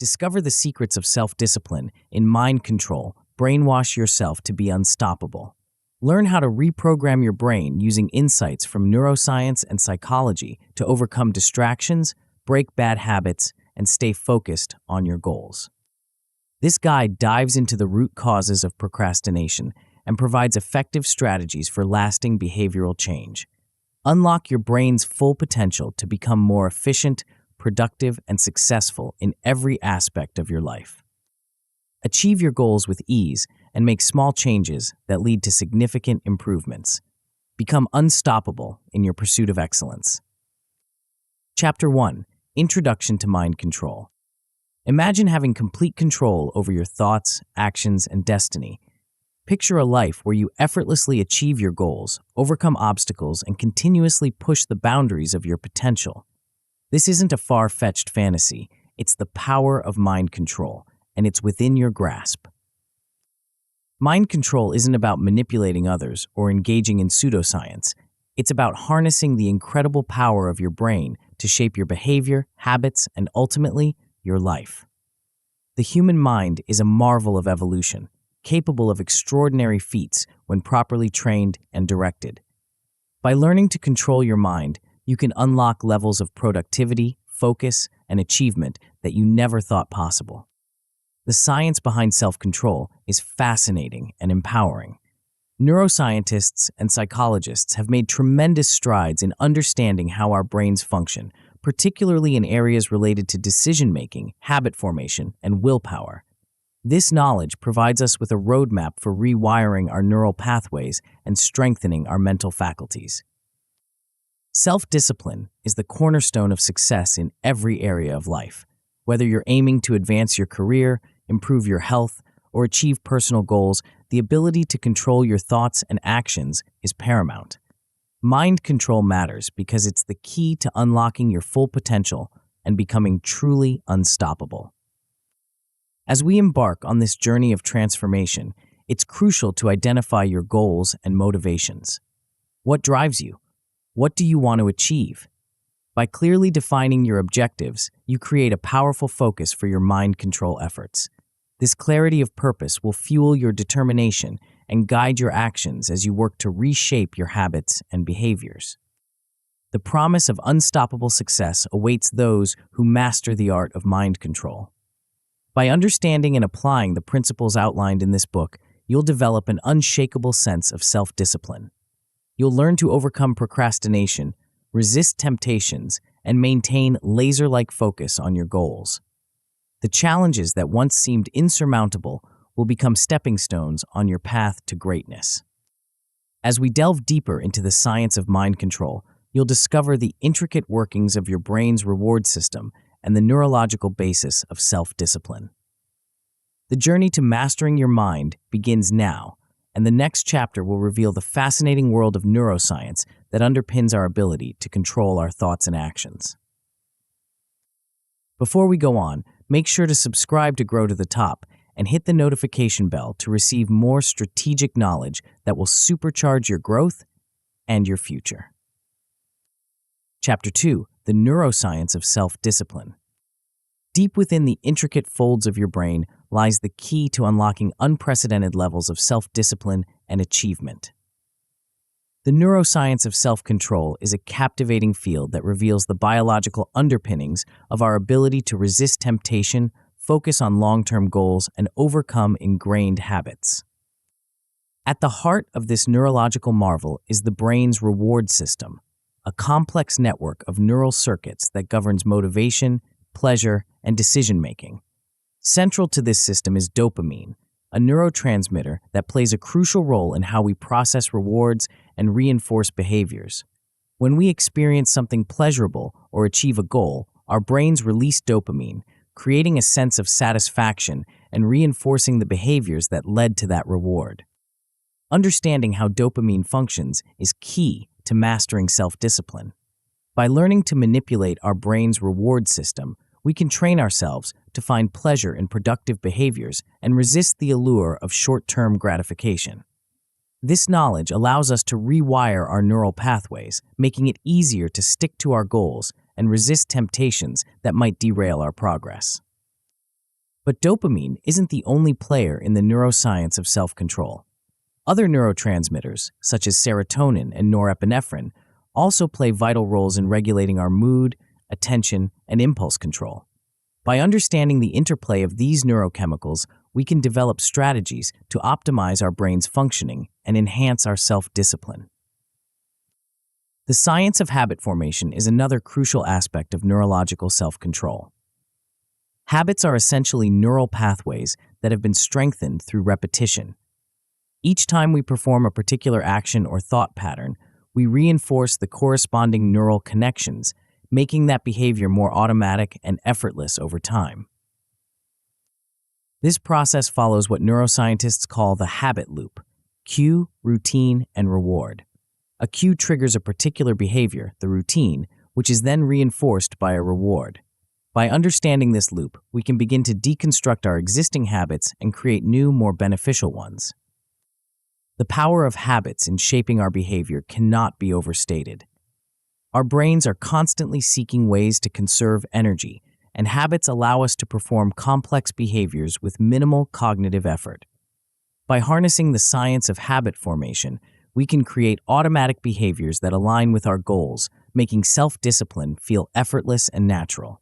Discover the secrets of self-discipline in Mind Control. Brainwash yourself to be unstoppable. Learn how to reprogram your brain using insights from neuroscience and psychology to overcome distractions, break bad habits, and stay focused on your goals. This guide dives into the root causes of procrastination and provides effective strategies for lasting behavioral change. Unlock your brain's full potential to become more efficient, productive, and successful in every aspect of your life. Achieve your goals with ease and make small changes that lead to significant improvements. Become unstoppable in your pursuit of excellence. Chapter 1: Introduction to Mind Control. Imagine having complete control over your thoughts, actions, and destiny. Picture a life where you effortlessly achieve your goals, overcome obstacles, and continuously push the boundaries of your potential. This isn't a far-fetched fantasy. It's the power of mind control, and it's within your grasp. Mind control isn't about manipulating others or engaging in pseudoscience. It's about harnessing the incredible power of your brain to shape your behavior, habits, and ultimately, your life. The human mind is a marvel of evolution, capable of extraordinary feats when properly trained and directed. By learning to control your mind, you can unlock levels of productivity, focus, and achievement that you never thought possible. The science behind self-control is fascinating and empowering. Neuroscientists and psychologists have made tremendous strides in understanding how our brains function, particularly in areas related to decision-making, habit formation, and willpower. This knowledge provides us with a roadmap for rewiring our neural pathways and strengthening our mental faculties. Self-discipline is the cornerstone of success in every area of life. Whether you're aiming to advance your career, improve your health, or achieve personal goals, the ability to control your thoughts and actions is paramount. Mind control matters because it's the key to unlocking your full potential and becoming truly unstoppable. As we embark on this journey of transformation, it's crucial to identify your goals and motivations. What drives you? What do you want to achieve? By clearly defining your objectives, you create a powerful focus for your mind control efforts. This clarity of purpose will fuel your determination and guide your actions as you work to reshape your habits and behaviors. The promise of unstoppable success awaits those who master the art of mind control. By understanding and applying the principles outlined in this book, you'll develop an unshakable sense of self-discipline. You'll learn to overcome procrastination, resist temptations, and maintain laser-like focus on your goals. The challenges that once seemed insurmountable will become stepping stones on your path to greatness. As we delve deeper into the science of mind control, you'll discover the intricate workings of your brain's reward system and the neurological basis of self-discipline. The journey to mastering your mind begins now, and the next chapter will reveal the fascinating world of neuroscience that underpins our ability to control our thoughts and actions. Before we go on, make sure to subscribe to Grow to the Top and hit the notification bell to receive more strategic knowledge that will supercharge your growth and your future. Chapter 2: The Neuroscience of Self-Discipline. Deep within the intricate folds of your brain lies the key to unlocking unprecedented levels of self-discipline and achievement. The neuroscience of self-control is a captivating field that reveals the biological underpinnings of our ability to resist temptation, focus on long-term goals, and overcome ingrained habits. At the heart of this neurological marvel is the brain's reward system, a complex network of neural circuits that governs motivation, pleasure, and decision-making. Central to this system is dopamine, a neurotransmitter that plays a crucial role in how we process rewards and reinforce behaviors. When we experience something pleasurable or achieve a goal, our brains release dopamine, creating a sense of satisfaction and reinforcing the behaviors that led to that reward. Understanding how dopamine functions is key to mastering self-discipline. By learning to manipulate our brain's reward system, we can train ourselves to find pleasure in productive behaviors and resist the allure of short-term gratification. This knowledge allows us to rewire our neural pathways, making it easier to stick to our goals and resist temptations that might derail our progress. But dopamine isn't the only player in the neuroscience of self-control. Other neurotransmitters, such as serotonin and norepinephrine, also play vital roles in regulating our mood, attention, and impulse control. By understanding the interplay of these neurochemicals, we can develop strategies to optimize our brain's functioning and enhance our self-discipline. The science of habit formation is another crucial aspect of neurological self-control. Habits are essentially neural pathways that have been strengthened through repetition. Each time we perform a particular action or thought pattern, we reinforce the corresponding neural connections, making that behavior more automatic and effortless over time. This process follows what neuroscientists call the habit loop: cue, routine, and reward. A cue triggers a particular behavior, the routine, which is then reinforced by a reward. By understanding this loop, we can begin to deconstruct our existing habits and create new, more beneficial ones. The power of habits in shaping our behavior cannot be overstated. Our brains are constantly seeking ways to conserve energy, and habits allow us to perform complex behaviors with minimal cognitive effort. By harnessing the science of habit formation, we can create automatic behaviors that align with our goals, making self-discipline feel effortless and natural.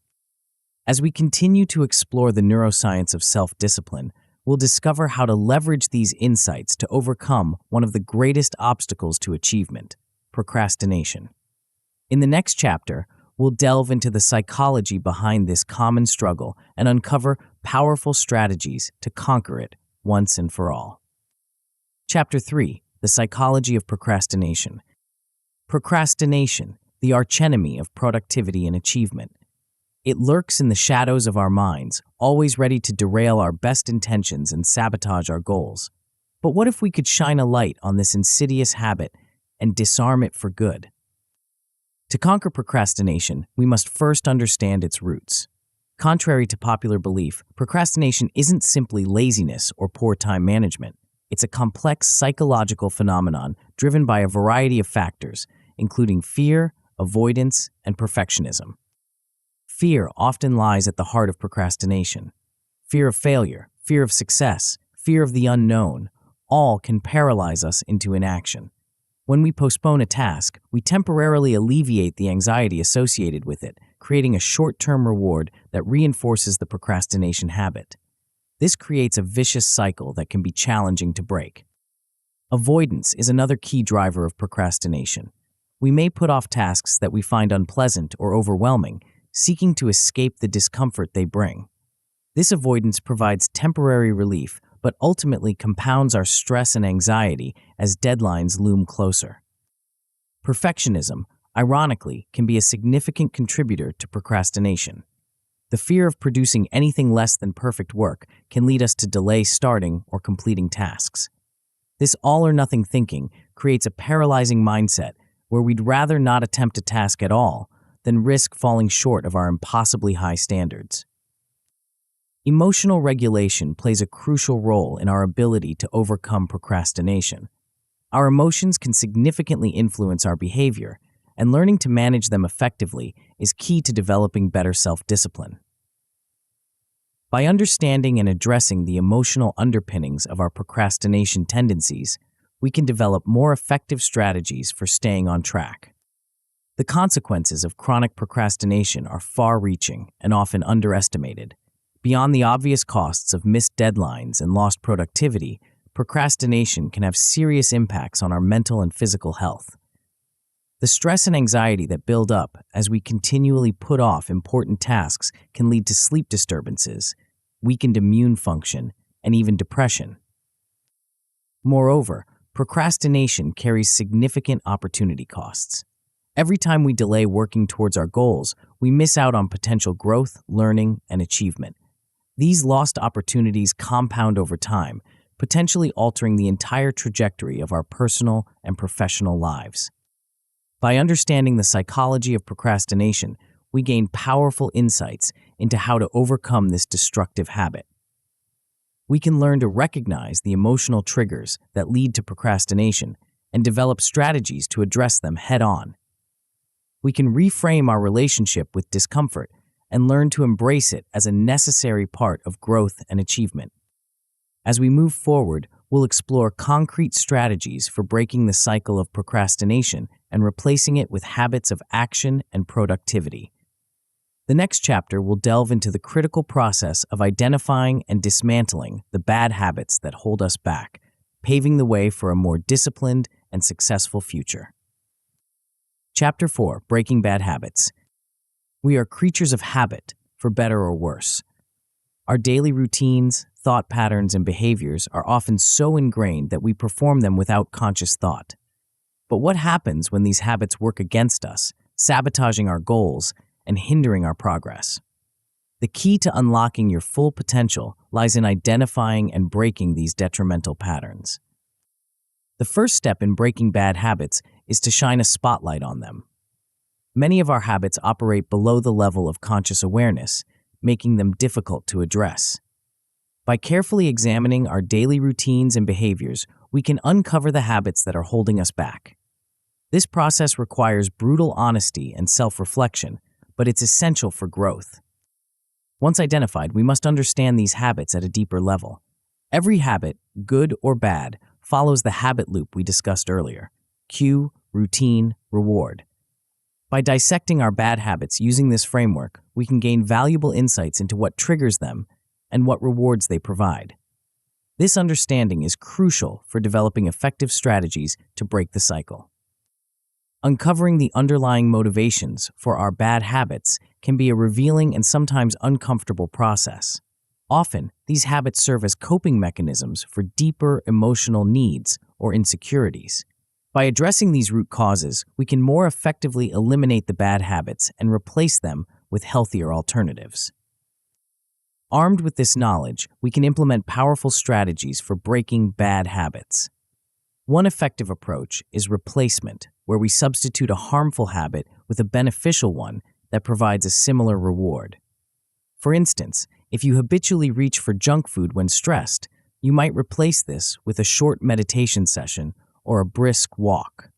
As we continue to explore the neuroscience of self-discipline, we'll discover how to leverage these insights to overcome one of the greatest obstacles to achievement: procrastination. In the next chapter, we'll delve into the psychology behind this common struggle and uncover powerful strategies to conquer it once and for all. Chapter 3: The Psychology of Procrastination. Procrastination, the archenemy of productivity and achievement. It lurks in the shadows of our minds, always ready to derail our best intentions and sabotage our goals. But what if we could shine a light on this insidious habit and disarm it for good? To conquer procrastination, we must first understand its roots. Contrary to popular belief, procrastination isn't simply laziness or poor time management. It's a complex psychological phenomenon driven by a variety of factors, including fear, avoidance, and perfectionism. Fear often lies at the heart of procrastination. Fear of failure, fear of success, fear of the unknown, all can paralyze us into inaction. When we postpone a task, we temporarily alleviate the anxiety associated with it, creating a short-term reward that reinforces the procrastination habit. This creates a vicious cycle that can be challenging to break. Avoidance is another key driver of procrastination. We may put off tasks that we find unpleasant or overwhelming, seeking to escape the discomfort they bring. This avoidance provides temporary relief, but ultimately compounds our stress and anxiety as deadlines loom closer. Perfectionism, ironically, can be a significant contributor to procrastination. The fear of producing anything less than perfect work can lead us to delay starting or completing tasks. This all-or-nothing thinking creates a paralyzing mindset where we'd rather not attempt a task at all than risk falling short of our impossibly high standards. Emotional regulation plays a crucial role in our ability to overcome procrastination. Our emotions can significantly influence our behavior, and learning to manage them effectively is key to developing better self-discipline. By understanding and addressing the emotional underpinnings of our procrastination tendencies, we can develop more effective strategies for staying on track. The consequences of chronic procrastination are far-reaching and often underestimated. Beyond the obvious costs of missed deadlines and lost productivity, procrastination can have serious impacts on our mental and physical health. The stress and anxiety that build up as we continually put off important tasks can lead to sleep disturbances, weakened immune function, and even depression. Moreover, procrastination carries significant opportunity costs. Every time we delay working towards our goals, we miss out on potential growth, learning, and achievement. These lost opportunities compound over time, potentially altering the entire trajectory of our personal and professional lives. By understanding the psychology of procrastination, we gain powerful insights into how to overcome this destructive habit. We can learn to recognize the emotional triggers that lead to procrastination and develop strategies to address them head-on. We can reframe our relationship with discomfort and learn to embrace it as a necessary part of growth and achievement. As we move forward, we'll explore concrete strategies for breaking the cycle of procrastination and replacing it with habits of action and productivity. The next chapter will delve into the critical process of identifying and dismantling the bad habits that hold us back, paving the way for a more disciplined and successful future. Chapter 4: Breaking Bad Habits. We are creatures of habit, for better or worse. Our daily routines, thought patterns, and behaviors are often so ingrained that we perform them without conscious thought. But what happens when these habits work against us, sabotaging our goals and hindering our progress? The key to unlocking your full potential lies in identifying and breaking these detrimental patterns. The first step in breaking bad habits is to shine a spotlight on them. Many of our habits operate below the level of conscious awareness, making them difficult to address. By carefully examining our daily routines and behaviors, we can uncover the habits that are holding us back. This process requires brutal honesty and self-reflection, but it's essential for growth. Once identified, we must understand these habits at a deeper level. Every habit, good or bad, follows the habit loop we discussed earlier: cue, routine, reward. By dissecting our bad habits using this framework, we can gain valuable insights into what triggers them and what rewards they provide. This understanding is crucial for developing effective strategies to break the cycle. Uncovering the underlying motivations for our bad habits can be a revealing and sometimes uncomfortable process. Often, these habits serve as coping mechanisms for deeper emotional needs or insecurities. By addressing these root causes, we can more effectively eliminate the bad habits and replace them with healthier alternatives. Armed with this knowledge, we can implement powerful strategies for breaking bad habits. One effective approach is replacement, where we substitute a harmful habit with a beneficial one that provides a similar reward. For instance, if you habitually reach for junk food when stressed, you might replace this with a short meditation session or a brisk walk.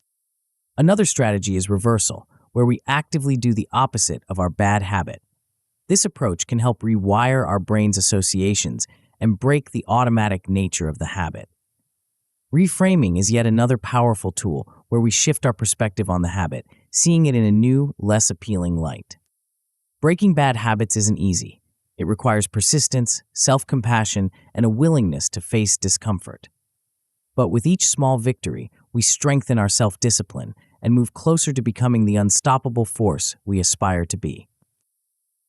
Another strategy is reversal, where we actively do the opposite of our bad habit. This approach can help rewire our brain's associations and break the automatic nature of the habit. Reframing is yet another powerful tool where we shift our perspective on the habit, seeing it in a new, less appealing light. Breaking bad habits isn't easy. It requires persistence, self-compassion, and a willingness to face discomfort. But with each small victory, we strengthen our self-discipline and move closer to becoming the unstoppable force we aspire to be.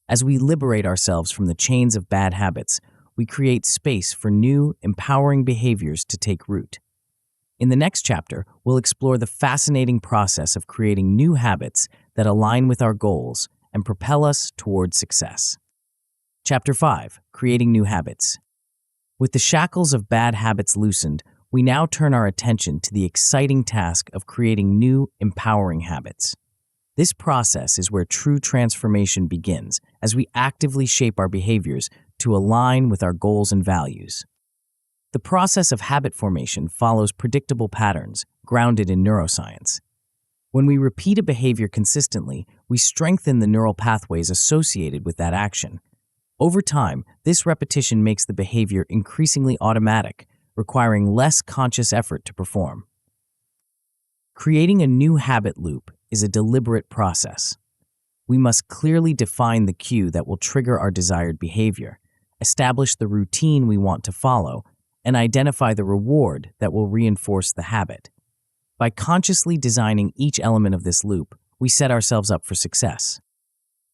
As we liberate ourselves from the chains of bad habits, we create space for new, empowering behaviors to take root. In the next chapter, we'll explore the fascinating process of creating new habits that align with our goals and propel us toward success. Chapter 5: Creating New Habits. With the shackles of bad habits loosened, we now turn our attention to the exciting task of creating new, empowering habits. This process is where true transformation begins, as we actively shape our behaviors to align with our goals and values. The process of habit formation follows predictable patterns grounded in neuroscience. When we repeat a behavior consistently, we strengthen the neural pathways associated with that action. Over time, this repetition makes the behavior increasingly automatic, requiring less conscious effort to perform. Creating a new habit loop is a deliberate process. We must clearly define the cue that will trigger our desired behavior, establish the routine we want to follow, and identify the reward that will reinforce the habit. By consciously designing each element of this loop, we set ourselves up for success.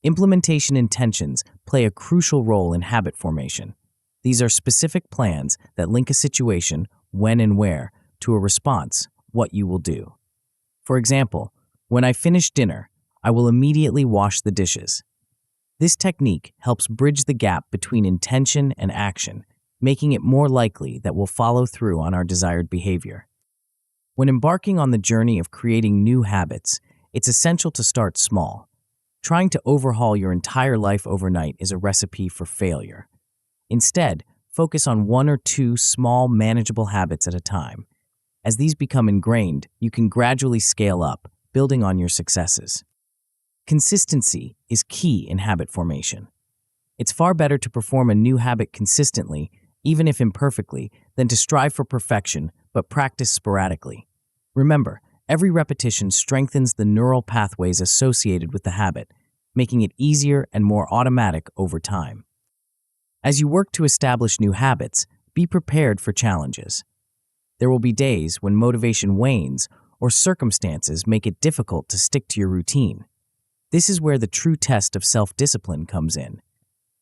Implementation intentions play a crucial role in habit formation. These are specific plans that link a situation, when and where, to a response, what you will do. For example, when I finish dinner, I will immediately wash the dishes. This technique helps bridge the gap between intention and action, making it more likely that we'll follow through on our desired behavior. When embarking on the journey of creating new habits, it's essential to start small. Trying to overhaul your entire life overnight is a recipe for failure. Instead, focus on one or two small, manageable habits at a time. As these become ingrained, you can gradually scale up, building on your successes. Consistency is key in habit formation. It's far better to perform a new habit consistently, even if imperfectly, than to strive for perfection but practice sporadically. Remember, every repetition strengthens the neural pathways associated with the habit, making it easier and more automatic over time. As you work to establish new habits, be prepared for challenges. There will be days when motivation wanes or circumstances make it difficult to stick to your routine. This is where the true test of self-discipline comes in.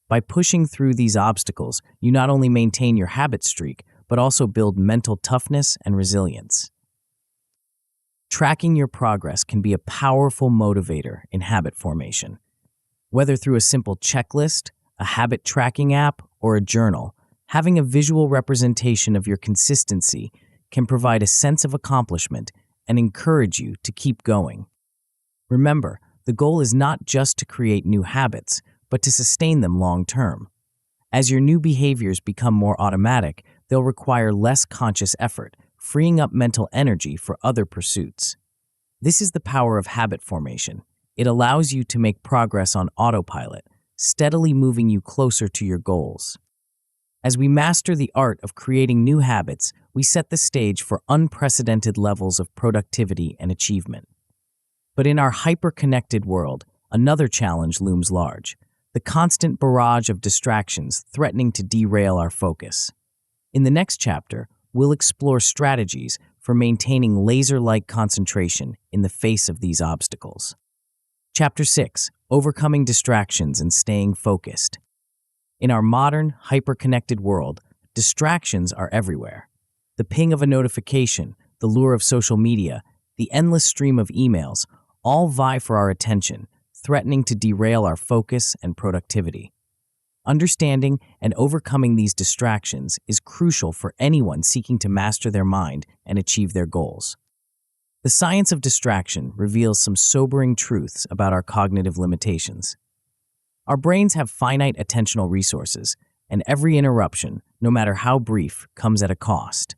By pushing through these obstacles, you not only maintain your habit streak, but also build mental toughness and resilience. Tracking your progress can be a powerful motivator in habit formation. Whether through a simple checklist, a habit tracking app, or a journal, having a visual representation of your consistency can provide a sense of accomplishment and encourage you to keep going. Remember, the goal is not just to create new habits, but to sustain them long term. As your new behaviors become more automatic, they'll require less conscious effort, freeing up mental energy for other pursuits. This is the power of habit formation. It allows you to make progress on autopilot, steadily moving you closer to your goals. As we master the art of creating new habits, we set the stage for unprecedented levels of productivity and achievement. But in our hyper-connected world, another challenge looms large: the constant barrage of distractions threatening to derail our focus. In the next chapter, we'll explore strategies for maintaining laser-like concentration in the face of these obstacles. Chapter 6: Overcoming Distractions and Staying Focused. In our modern, hyper-connected world, distractions are everywhere. The ping of a notification, the lure of social media, the endless stream of emails, all vie for our attention, threatening to derail our focus and productivity. Understanding and overcoming these distractions is crucial for anyone seeking to master their mind and achieve their goals. The science of distraction reveals some sobering truths about our cognitive limitations. Our brains have finite attentional resources, and every interruption, no matter how brief, comes at a cost.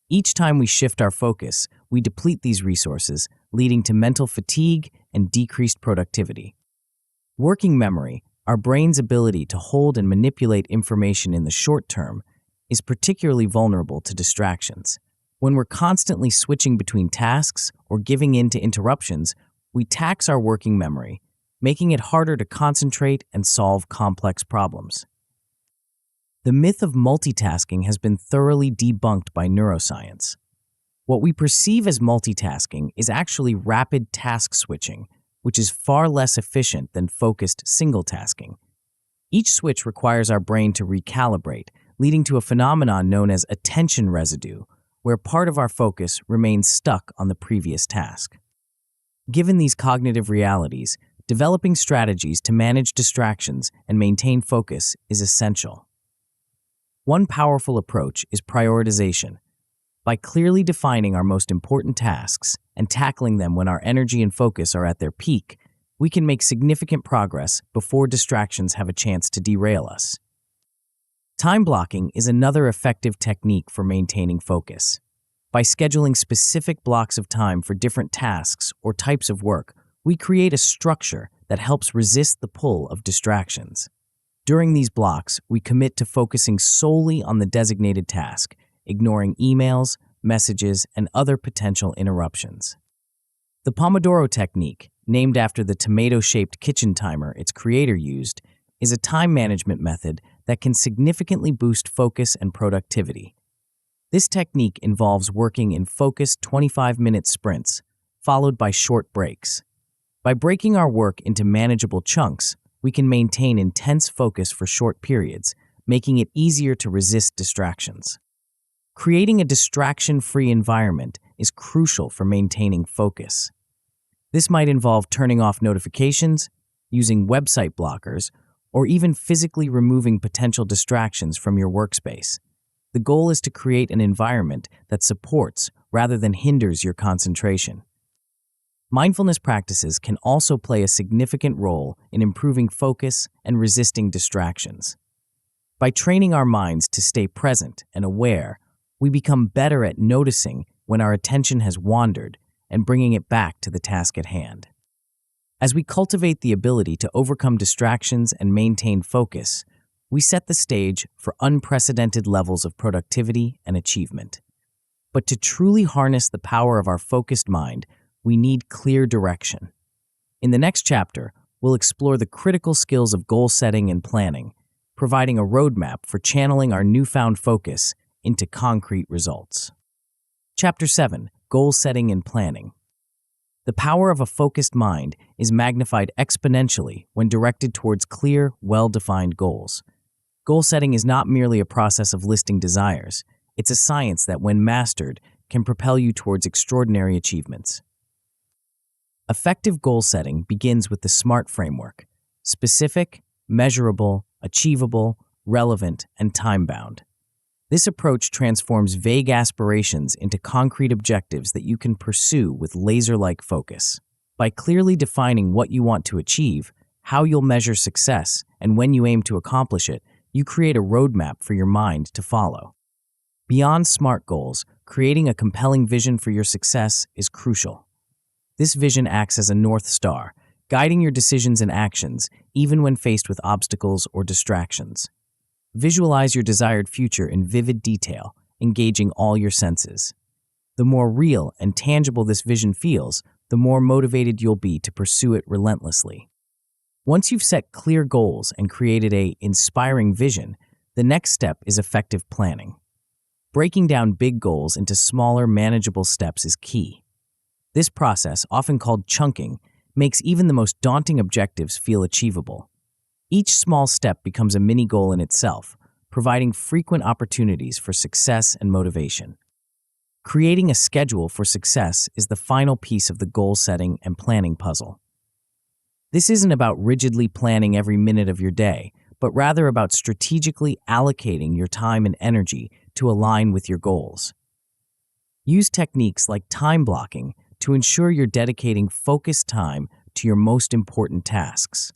Each time we shift our focus, we deplete these resources, leading to mental fatigue and decreased productivity. Working memory, our brain's ability to hold and manipulate information in the short term, is particularly vulnerable to distractions. When we're constantly switching between tasks or giving in to interruptions, we tax our working memory, making it harder to concentrate and solve complex problems. The myth of multitasking has been thoroughly debunked by neuroscience. What we perceive as multitasking is actually rapid task switching, which is far less efficient than focused single tasking. Each switch requires our brain to recalibrate, leading to a phenomenon known as attention residue, where part of our focus remains stuck on the previous task. Given these cognitive realities, developing strategies to manage distractions and maintain focus is essential. One powerful approach is prioritization. By clearly defining our most important tasks and tackling them when our energy and focus are at their peak, we can make significant progress before distractions have a chance to derail us. Time blocking is another effective technique for maintaining focus. By scheduling specific blocks of time for different tasks or types of work, we create a structure that helps resist the pull of distractions. During these blocks, we commit to focusing solely on the designated task, ignoring emails, messages, and other potential interruptions. The Pomodoro technique, named after the tomato-shaped kitchen timer its creator used, is a time management method that can significantly boost focus and productivity. This technique involves working in focused 25-minute sprints, followed by short breaks. By breaking our work into manageable chunks, we can maintain intense focus for short periods, making it easier to resist distractions. Creating a distraction-free environment is crucial for maintaining focus. This might involve turning off notifications, using website blockers, or even physically removing potential distractions from your workspace. The goal is to create an environment that supports rather than hinders your concentration. Mindfulness practices can also play a significant role in improving focus and resisting distractions. By training our minds to stay present and aware, we become better at noticing when our attention has wandered and bringing it back to the task at hand. As we cultivate the ability to overcome distractions and maintain focus, we set the stage for unprecedented levels of productivity and achievement. But to truly harness the power of our focused mind, we need clear direction. In the next chapter, we'll explore the critical skills of goal setting and planning, providing a roadmap for channeling our newfound focus into concrete results. Chapter 7: Goal Setting and Planning. The power of a focused mind is magnified exponentially when directed towards clear, well-defined goals. Goal setting is not merely a process of listing desires. It's a science that, when mastered, can propel you towards extraordinary achievements. Effective goal setting begins with the SMART framework: specific, measurable, achievable, relevant, and time-bound. This approach transforms vague aspirations into concrete objectives that you can pursue with laser-like focus. By clearly defining what you want to achieve, how you'll measure success, and when you aim to accomplish it, you create a roadmap for your mind to follow. Beyond SMART goals, creating a compelling vision for your success is crucial. This vision acts as a North Star, guiding your decisions and actions, even when faced with obstacles or distractions. Visualize your desired future in vivid detail, engaging all your senses. The more real and tangible this vision feels, the more motivated you'll be to pursue it relentlessly. Once you've set clear goals and created an inspiring vision, the next step is effective planning. Breaking down big goals into smaller, manageable steps is key. This process, often called chunking, makes even the most daunting objectives feel achievable. Each small step becomes a mini goal in itself, providing frequent opportunities for success and motivation. Creating a schedule for success is the final piece of the goal setting and planning puzzle. This isn't about rigidly planning every minute of your day, but rather about strategically allocating your time and energy to align with your goals. Use techniques like time blocking to ensure you're dedicating focused time to your most important tasks.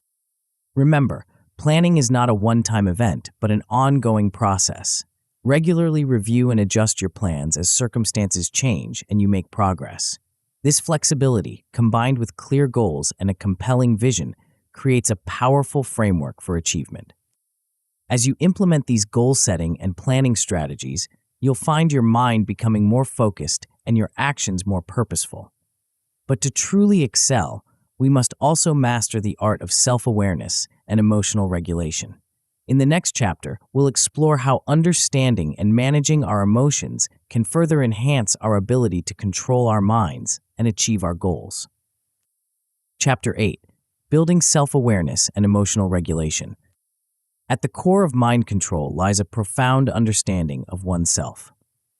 Remember, planning is not a one-time event, but an ongoing process. Regularly review and adjust your plans as circumstances change and you make progress. This flexibility, combined with clear goals and a compelling vision, creates a powerful framework for achievement. As you implement these goal-setting and planning strategies, you'll find your mind becoming more focused and your actions more purposeful. But to truly excel, we must also master the art of self-awareness and emotional regulation. In the next chapter, we'll explore how understanding and managing our emotions can further enhance our ability to control our minds and achieve our goals. Chapter 8: Building Self-Awareness and Emotional Regulation. At the core of mind control lies a profound understanding of oneself.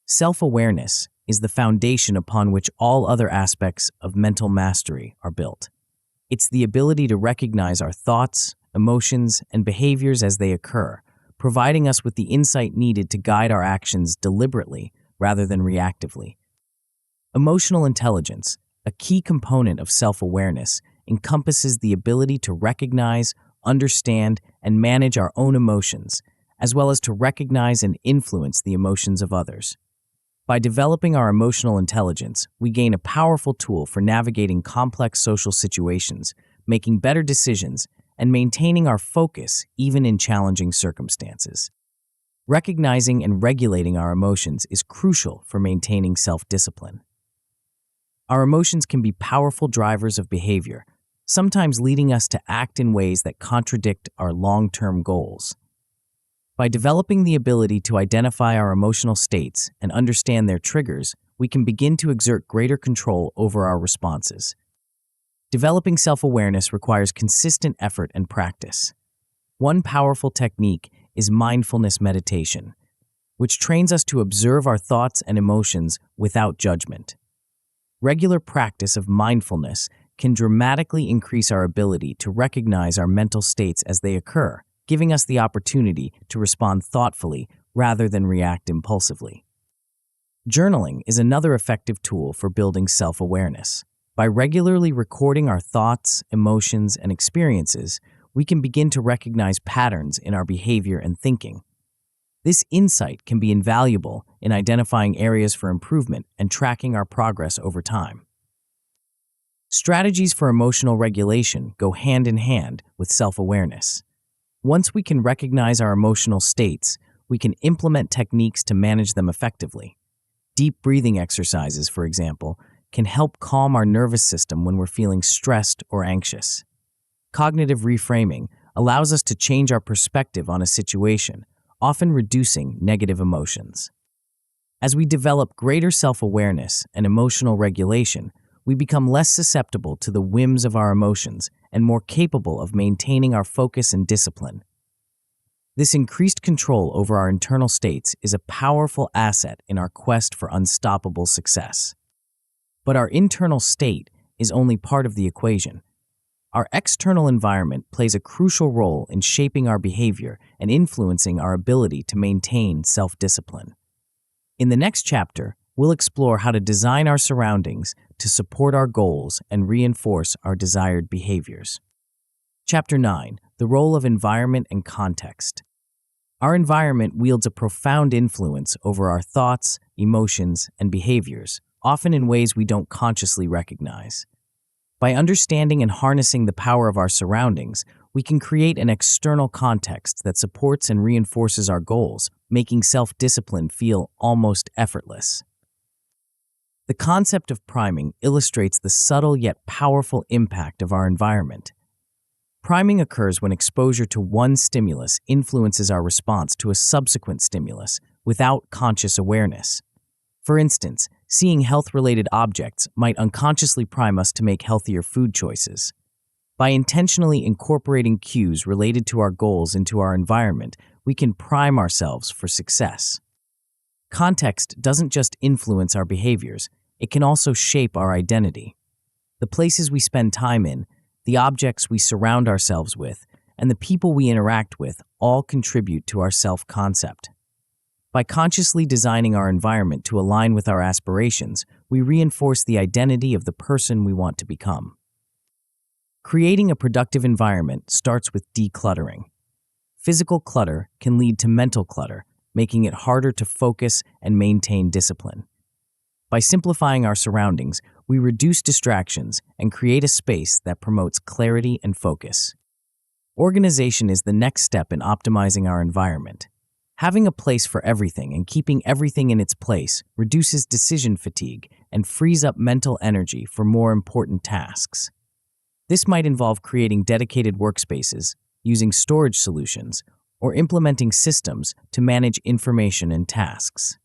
Self-awareness is the foundation upon which all other aspects of mental mastery are built. It's the ability to recognize our thoughts, emotions, and behaviors as they occur, providing us with the insight needed to guide our actions deliberately rather than reactively. Emotional intelligence, a key component of self-awareness, encompasses the ability to recognize, understand, and manage our own emotions, as well as to recognize and influence the emotions of others. By developing our emotional intelligence, we gain a powerful tool for navigating complex social situations, making better decisions, and maintaining our focus even in challenging circumstances. Recognizing and regulating our emotions is crucial for maintaining self-discipline. Our emotions can be powerful drivers of behavior, sometimes leading us to act in ways that contradict our long-term goals. By developing the ability to identify our emotional states and understand their triggers, we can begin to exert greater control over our responses. Developing self-awareness requires consistent effort and practice. One powerful technique is mindfulness meditation, which trains us to observe our thoughts and emotions without judgment. Regular practice of mindfulness can dramatically increase our ability to recognize our mental states as they occur, giving us the opportunity to respond thoughtfully rather than react impulsively. Journaling is another effective tool for building self-awareness. By regularly recording our thoughts, emotions, and experiences, we can begin to recognize patterns in our behavior and thinking. This insight can be invaluable in identifying areas for improvement and tracking our progress over time. Strategies for emotional regulation go hand in hand with self-awareness. Once we can recognize our emotional states, we can implement techniques to manage them effectively. Deep breathing exercises, for example, can help calm our nervous system when we're feeling stressed or anxious. Cognitive reframing allows us to change our perspective on a situation, often reducing negative emotions. As we develop greater self-awareness and emotional regulation, we become less susceptible to the whims of our emotions and more capable of maintaining our focus and discipline. This increased control over our internal states is a powerful asset in our quest for unstoppable success. But our internal state is only part of the equation. Our external environment plays a crucial role in shaping our behavior and influencing our ability to maintain self-discipline. In the next chapter, we'll explore how to design our surroundings to support our goals and reinforce our desired behaviors. Chapter 9. The role of environment and context. Our environment wields a profound influence over our thoughts, emotions, and behaviors, often in ways we don't consciously recognize. By understanding and harnessing the power of our surroundings, we can create an external context that supports and reinforces our goals, making self-discipline feel almost effortless. The concept of priming illustrates the subtle yet powerful impact of our environment. Priming occurs when exposure to one stimulus influences our response to a subsequent stimulus without conscious awareness. For instance, seeing health-related objects might unconsciously prime us to make healthier food choices. By intentionally incorporating cues related to our goals into our environment, we can prime ourselves for success. Context doesn't just influence our behaviors, it can also shape our identity. The places we spend time in, the objects we surround ourselves with, and the people we interact with all contribute to our self-concept. By consciously designing our environment to align with our aspirations, we reinforce the identity of the person we want to become. Creating a productive environment starts with decluttering. Physical clutter can lead to mental clutter, making it harder to focus and maintain discipline. By simplifying our surroundings, we reduce distractions and create a space that promotes clarity and focus. Organization is the next step in optimizing our environment. Having a place for everything and keeping everything in its place reduces decision fatigue and frees up mental energy for more important tasks. This might involve creating dedicated workspaces, using storage solutions, or implementing systems to manage information and tasks.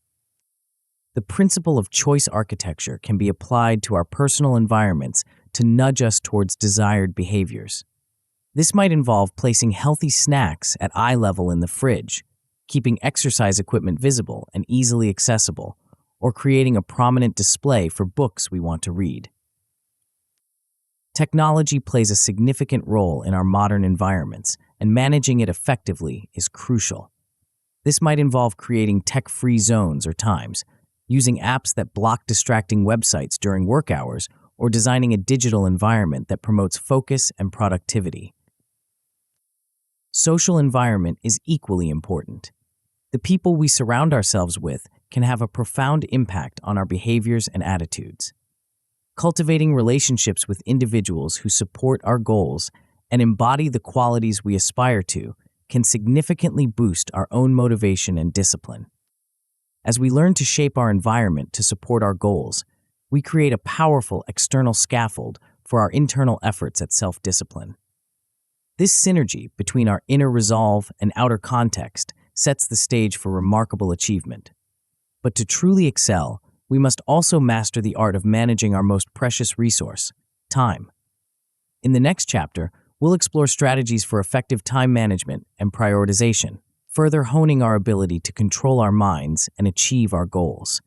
The principle of choice architecture can be applied to our personal environments to nudge us towards desired behaviors. This might involve placing healthy snacks at eye level in the fridge, keeping exercise equipment visible and easily accessible, or creating a prominent display for books we want to read. Technology plays a significant role in our modern environments, and managing it effectively is crucial. This might involve creating tech-free zones or times, using apps that block distracting websites during work hours, or designing a digital environment that promotes focus and productivity. Social environment is equally important. The people we surround ourselves with can have a profound impact on our behaviors and attitudes. Cultivating relationships with individuals who support our goals and embody the qualities we aspire to can significantly boost our own motivation and discipline. As we learn to shape our environment to support our goals, we create a powerful external scaffold for our internal efforts at self-discipline. This synergy between our inner resolve and outer context sets the stage for remarkable achievement. But to truly excel, we must also master the art of managing our most precious resource, time. In the next chapter, we'll explore strategies for effective time management and prioritization, further honing our ability to control our minds and achieve our goals.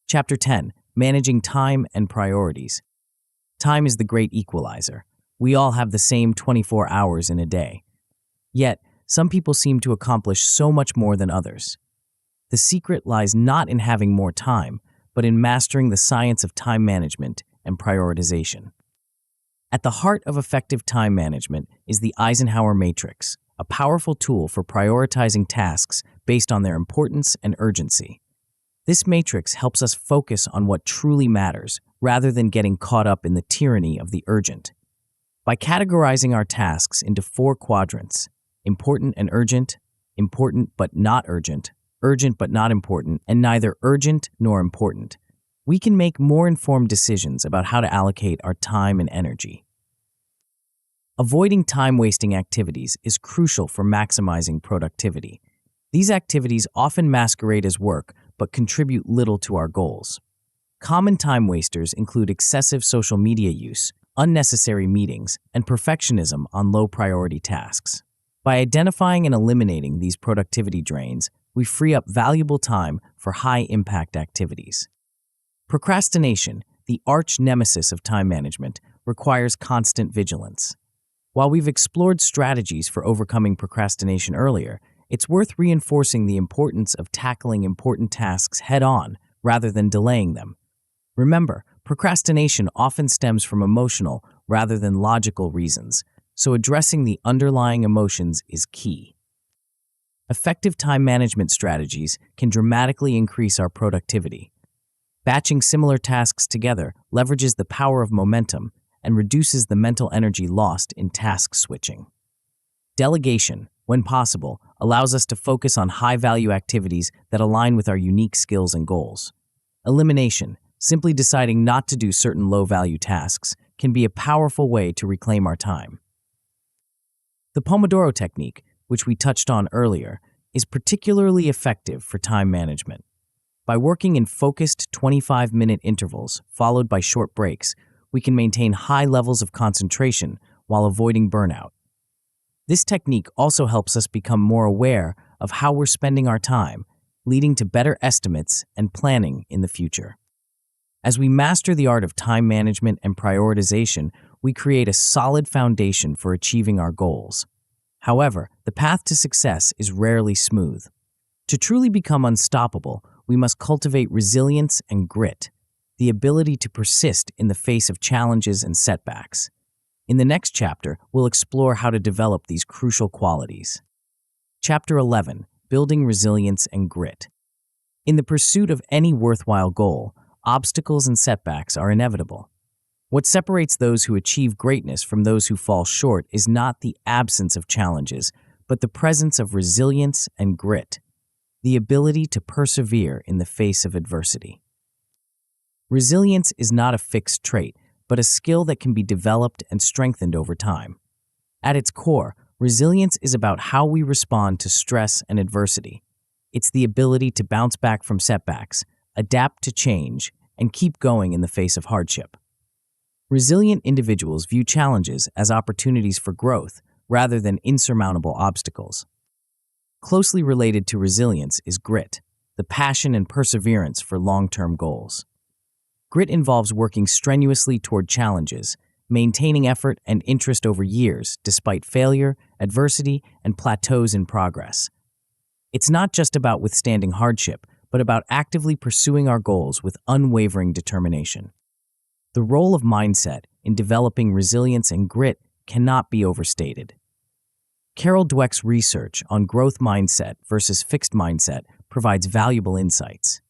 Chapter 10. Managing Time and Priorities. Time is the great equalizer. We all have the same 24 hours in a day. Yet, some people seem to accomplish so much more than others. The secret lies not in having more time, but in mastering the science of time management and prioritization. At the heart of effective time management is the Eisenhower Matrix, a powerful tool for prioritizing tasks based on their importance and urgency. This matrix helps us focus on what truly matters rather than getting caught up in the tyranny of the urgent. By categorizing our tasks into 4 quadrants, important and urgent but not urgent but not important, and neither urgent nor important, we can make more informed decisions about how to allocate our time and energy. Avoiding time-wasting activities is crucial for maximizing productivity. These activities often masquerade as work but contribute little to our goals. Common time wasters include excessive social media use, unnecessary meetings, and perfectionism on low-priority tasks. By identifying and eliminating these productivity drains, we free up valuable time for high-impact activities. Procrastination, the arch nemesis of time management, requires constant vigilance. While we've explored strategies for overcoming procrastination earlier, it's worth reinforcing the importance of tackling important tasks head-on rather than delaying them. Remember, procrastination often stems from emotional rather than logical reasons, so addressing the underlying emotions is key. Effective time management strategies can dramatically increase our productivity. Batching similar tasks together leverages the power of momentum and reduces the mental energy lost in task switching. Delegation, when possible, allows us to focus on high-value activities that align with our unique skills and goals. Elimination, simply deciding not to do certain low-value tasks, can be a powerful way to reclaim our time. The Pomodoro technique, which we touched on earlier, is particularly effective for time management. By working in focused 25-minute intervals followed by short breaks, we can maintain high levels of concentration while avoiding burnout. This technique also helps us become more aware of how we're spending our time, leading to better estimates and planning in the future. As we master the art of time management and prioritization, we create a solid foundation for achieving our goals. However, the path to success is rarely smooth. To truly become unstoppable, we must cultivate resilience and grit, the ability to persist in the face of challenges and setbacks. In the next chapter, we'll explore how to develop these crucial qualities. Chapter 11: Building Resilience and Grit. In the pursuit of any worthwhile goal, obstacles and setbacks are inevitable. What separates those who achieve greatness from those who fall short is not the absence of challenges, but the presence of resilience and grit, the ability to persevere in the face of adversity. Resilience is not a fixed trait, but a skill that can be developed and strengthened over time. At its core, resilience is about how we respond to stress and adversity. It's the ability to bounce back from setbacks, adapt to change, and keep going in the face of hardship. Resilient individuals view challenges as opportunities for growth rather than insurmountable obstacles. Closely related to resilience is grit, the passion and perseverance for long-term goals. Grit involves working strenuously toward challenges, maintaining effort and interest over years despite failure, adversity, and plateaus in progress. It's not just about withstanding hardship, but about actively pursuing our goals with unwavering determination. The role of mindset in developing resilience and grit cannot be overstated. Carol Dweck's research on growth mindset versus fixed mindset provides valuable insights.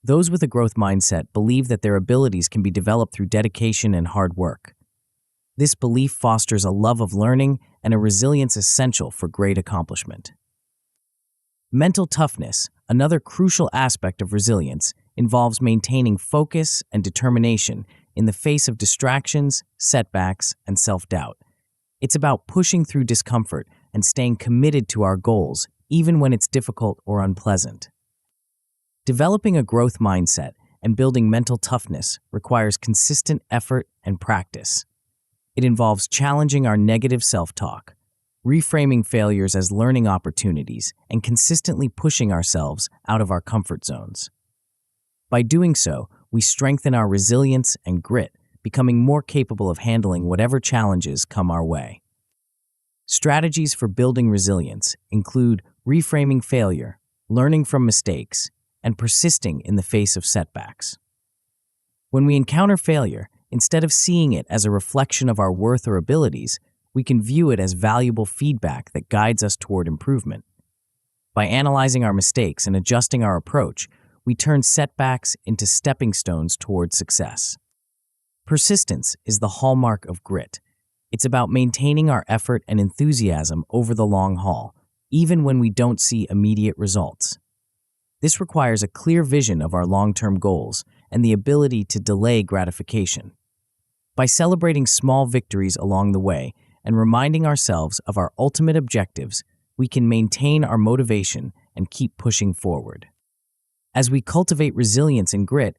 Those with a growth mindset believe that their abilities can be developed through dedication and hard work. This belief fosters a love of learning and a resilience essential for great accomplishment. Mental toughness, another crucial aspect of resilience, involves maintaining focus and determination in the face of distractions, setbacks, and self-doubt. It's about pushing through discomfort and staying committed to our goals, even when it's difficult or unpleasant. Developing a growth mindset and building mental toughness requires consistent effort and practice. It involves challenging our negative self-talk, reframing failures as learning opportunities, and consistently pushing ourselves out of our comfort zones. By doing so, we strengthen our resilience and grit, becoming more capable of handling whatever challenges come our way. Strategies for building resilience include reframing failure, learning from mistakes, and persisting in the face of setbacks. When we encounter failure, instead of seeing it as a reflection of our worth or abilities, we can view it as valuable feedback that guides us toward improvement. By analyzing our mistakes and adjusting our approach, we turn setbacks into stepping stones toward success. Persistence is the hallmark of grit. It's about maintaining our effort and enthusiasm over the long haul, even when we don't see immediate results. This requires a clear vision of our long-term goals and the ability to delay gratification. By celebrating small victories along the way and reminding ourselves of our ultimate objectives, we can maintain our motivation and keep pushing forward. As we cultivate resilience and grit,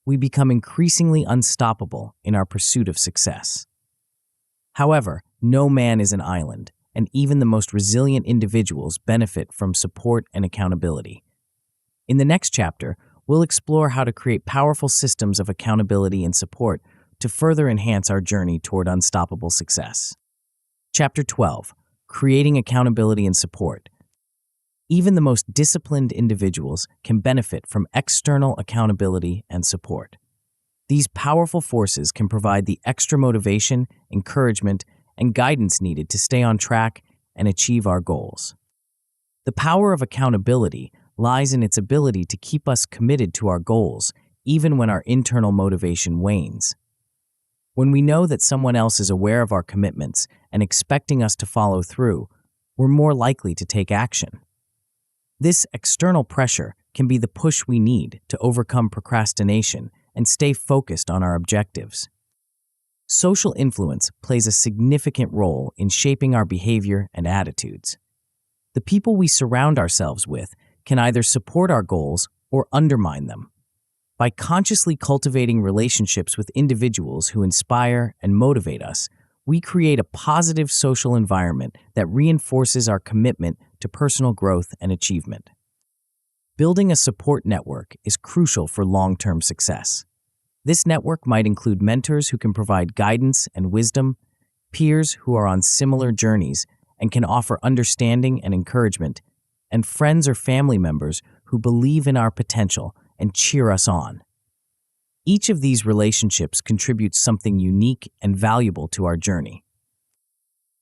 we become increasingly unstoppable in our pursuit of success. However, no man is an island, and even the most resilient individuals benefit from support and accountability. In the next chapter, we'll explore how to create powerful systems of accountability and support to further enhance our journey toward unstoppable success. Chapter 12. Creating accountability and support. Even the most disciplined individuals can benefit from external accountability and support. These powerful forces can provide the extra motivation, encouragement, and guidance needed to stay on track and achieve our goals. The power of accountability lies in its ability to keep us committed to our goals, even when our internal motivation wanes. When we know that someone else is aware of our commitments and expecting us to follow through, we're more likely to take action. This external pressure can be the push we need to overcome procrastination and stay focused on our objectives. Social influence plays a significant role in shaping our behavior and attitudes. The people we surround ourselves with can either support our goals or undermine them. By consciously cultivating relationships with individuals who inspire and motivate us, we create a positive social environment that reinforces our commitment to personal growth and achievement. Building a support network is crucial for long-term success. This network might include mentors who can provide guidance and wisdom, peers who are on similar journeys and can offer understanding and encouragement, and friends or family members who believe in our potential and cheer us on. Each of these relationships contributes something unique and valuable to our journey.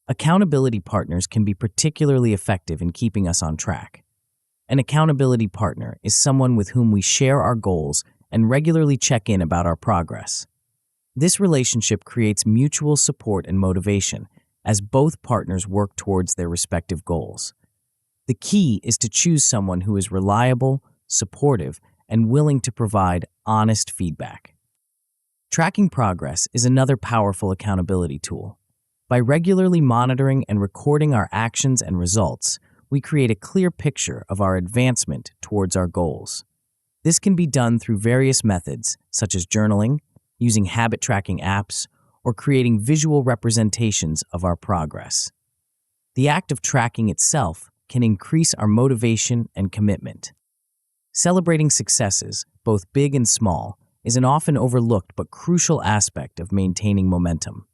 Accountability partners can be particularly effective in keeping us on track. An accountability partner is someone with whom we share our goals and regularly check in about our progress. This relationship creates mutual support and motivation as both partners work towards their respective goals. The key is to choose someone who is reliable, supportive, and willing to provide honest feedback. Tracking progress is another powerful accountability tool. By regularly monitoring and recording our actions and results, we create a clear picture of our advancement towards our goals. This can be done through various methods, such as journaling, using habit tracking apps, or creating visual representations of our progress. The act of tracking itself can increase our motivation and commitment. Celebrating successes, both big and small, is an often overlooked but crucial aspect of maintaining momentum.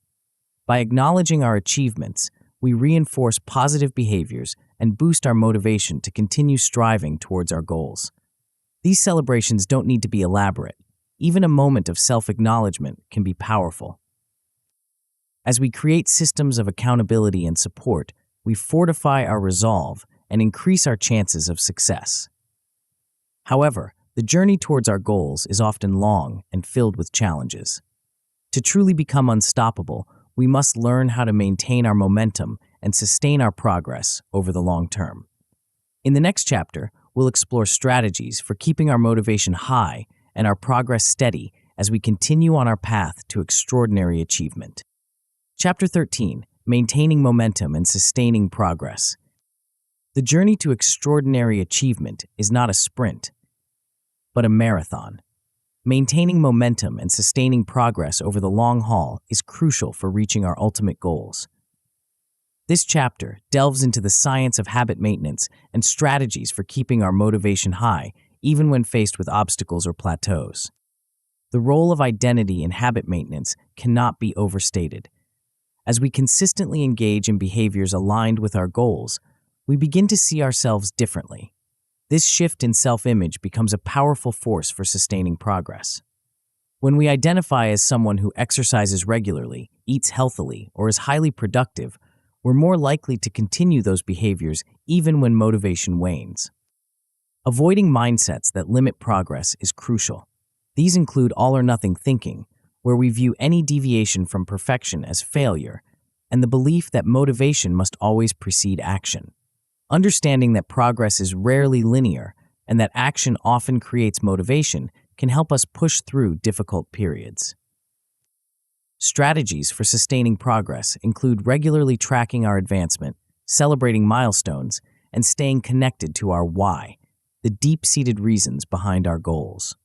By acknowledging our achievements, we reinforce positive behaviors and boost our motivation to continue striving towards our goals. These celebrations don't need to be elaborate. Even a moment of self-acknowledgement can be powerful. As we create systems of accountability and support, we fortify our resolve and increase our chances of success. However, the journey towards our goals is often long and filled with challenges. To truly become unstoppable, we must learn how to maintain our momentum and sustain our progress over the long term. In the next chapter, we'll explore strategies for keeping our motivation high and our progress steady as we continue on our path to extraordinary achievement. Chapter 13. Maintaining Momentum and Sustaining Progress. The journey to extraordinary achievement is not a sprint, but a marathon. Maintaining momentum and sustaining progress over the long haul is crucial for reaching our ultimate goals. This chapter delves into the science of habit maintenance and strategies for keeping our motivation high, even when faced with obstacles or plateaus. The role of identity in habit maintenance cannot be overstated. As we consistently engage in behaviors aligned with our goals, we begin to see ourselves differently. This shift in self-image becomes a powerful force for sustaining progress. When we identify as someone who exercises regularly, eats healthily, or is highly productive, we're more likely to continue those behaviors even when motivation wanes. Avoiding mindsets that limit progress is crucial. These include all-or-nothing thinking, where we view any deviation from perfection as failure, and the belief that motivation must always precede action. Understanding that progress is rarely linear and that action often creates motivation can help us push through difficult periods. Strategies for sustaining progress include regularly tracking our advancement, celebrating milestones, and staying connected to our why, the deep-seated reasons behind our goals.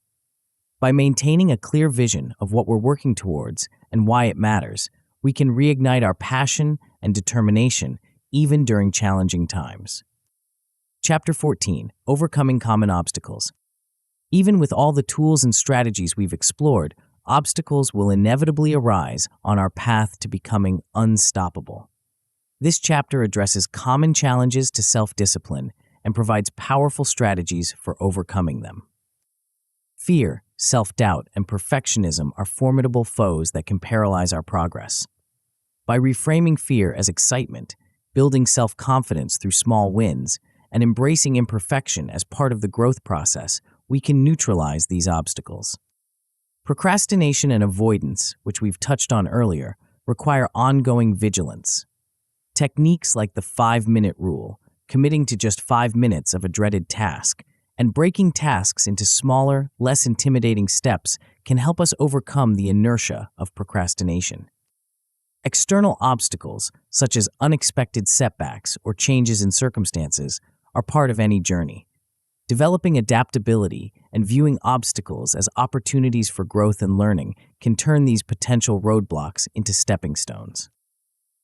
By maintaining a clear vision of what we're working towards and why it matters, we can reignite our passion and determination even during challenging times. Chapter 14: Overcoming Common Obstacles. Even with all the tools and strategies we've explored, obstacles will inevitably arise on our path to becoming unstoppable. This chapter addresses common challenges to self-discipline and provides powerful strategies for overcoming them. Fear, self-doubt, and perfectionism are formidable foes that can paralyze our progress. By reframing fear as excitement, building self-confidence through small wins, and embracing imperfection as part of the growth process, we can neutralize these obstacles. Procrastination and avoidance, which we've touched on earlier, require ongoing vigilance. Techniques like the 5-minute rule, committing to just 5 minutes of a dreaded task, and breaking tasks into smaller, less intimidating steps can help us overcome the inertia of procrastination. External obstacles, such as unexpected setbacks or changes in circumstances, are part of any journey. Developing adaptability and viewing obstacles as opportunities for growth and learning can turn these potential roadblocks into stepping stones.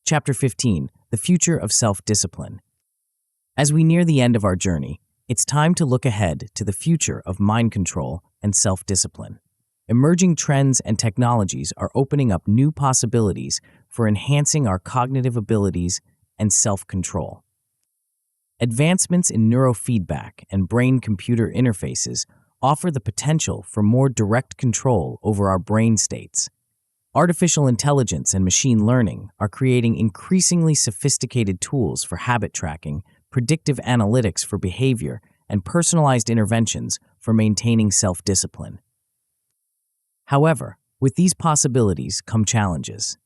Chapter 15: The Future of Self-Discipline. As we near the end of our journey, it's time to look ahead to the future of mind control and self-discipline. Emerging trends and technologies are opening up new possibilities for enhancing our cognitive abilities and self-control. Advancements in neurofeedback and brain-computer interfaces offer the potential for more direct control over our brain states. Artificial intelligence and machine learning are creating increasingly sophisticated tools for habit tracking, predictive analytics for behavior, and personalized interventions for maintaining self-discipline. However, with these possibilities come challenges.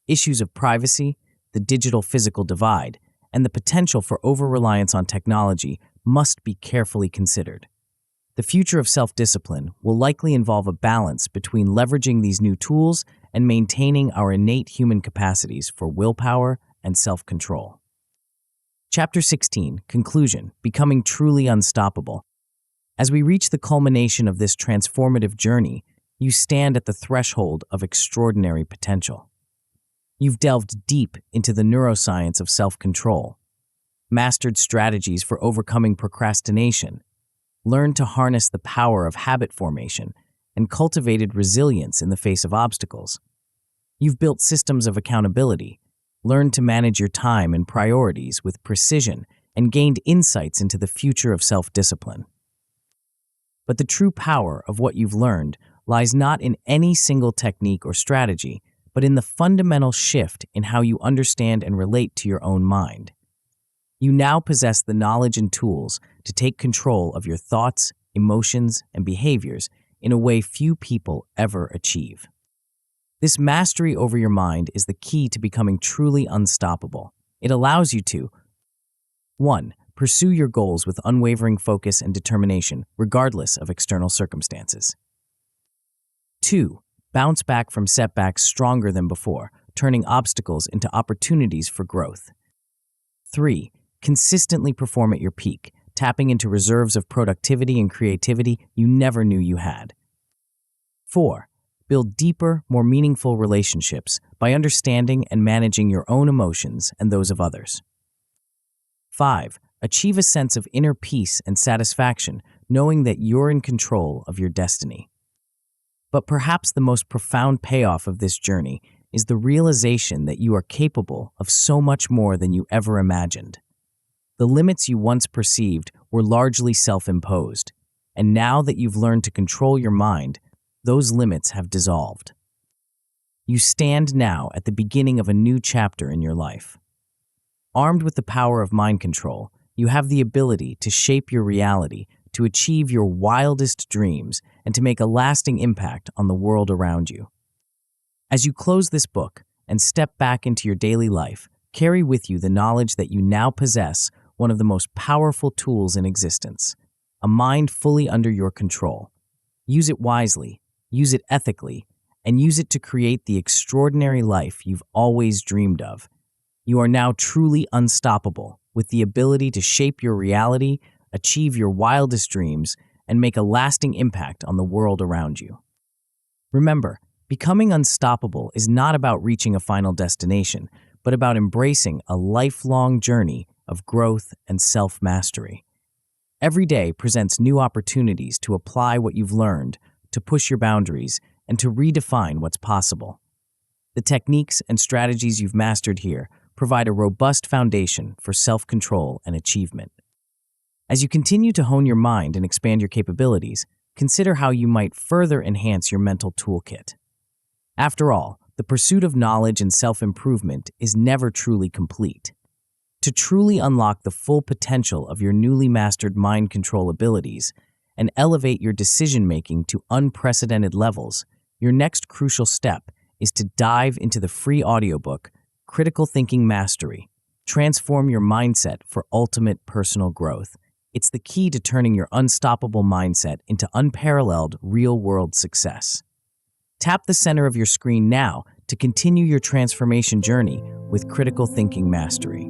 Issues of privacy, the digital-physical divide, and the potential for over-reliance on technology must be carefully considered. The future of self-discipline will likely involve a balance between leveraging these new tools and maintaining our innate human capacities for willpower and self-control. Chapter 16: Conclusion: Becoming Truly Unstoppable. As we reach the culmination of this transformative journey, you stand at the threshold of extraordinary potential. You've delved deep into the neuroscience of self-control, mastered strategies for overcoming procrastination, learned to harness the power of habit formation, and cultivated resilience in the face of obstacles. You've built systems of accountability, learned to manage your time and priorities with precision, and gained insights into the future of self-discipline. But the true power of what you've learned lies not in any single technique or strategy, but in the fundamental shift in how you understand and relate to your own mind. You now possess the knowledge and tools to take control of your thoughts, emotions, and behaviors in a way few people ever achieve. This mastery over your mind is the key to becoming truly unstoppable. It allows you to 1. Pursue your goals with unwavering focus and determination, regardless of external circumstances. 2. Bounce back from setbacks stronger than before, turning obstacles into opportunities for growth. 3. Consistently perform at your peak, tapping into reserves of productivity and creativity you never knew you had. 4. Build deeper, more meaningful relationships by understanding and managing your own emotions and those of others. 5. Achieve a sense of inner peace and satisfaction, knowing that you're in control of your destiny. But perhaps the most profound payoff of this journey is the realization that you are capable of so much more than you ever imagined. The limits you once perceived were largely self-imposed, and now that you've learned to control your mind, those limits have dissolved. You stand now at the beginning of a new chapter in your life. Armed with the power of mind control, you have the ability to shape your reality, to achieve your wildest dreams and to make a lasting impact on the world around you. As you close this book and step back into your daily life, carry with you the knowledge that you now possess one of the most powerful tools in existence, a mind fully under your control. Use it wisely, use it ethically, and use it to create the extraordinary life you've always dreamed of. You are now truly unstoppable, with the ability to shape your reality, achieve your wildest dreams, and make a lasting impact on the world around you. Remember, becoming unstoppable is not about reaching a final destination, but about embracing a lifelong journey of growth and self-mastery. Every day presents new opportunities to apply what you've learned, to push your boundaries, and to redefine what's possible. The techniques and strategies you've mastered here provide a robust foundation for self-control and achievement. As you continue to hone your mind and expand your capabilities, consider how you might further enhance your mental toolkit. After all, the pursuit of knowledge and self-improvement is never truly complete. To truly unlock the full potential of your newly mastered mind control abilities and elevate your decision-making to unprecedented levels, your next crucial step is to dive into the free audiobook, Critical Thinking Mastery. Transform your mindset for ultimate personal growth. It's the key to turning your unstoppable mindset into unparalleled real-world success. Tap the center of your screen now to continue your transformation journey with Critical Thinking Mastery.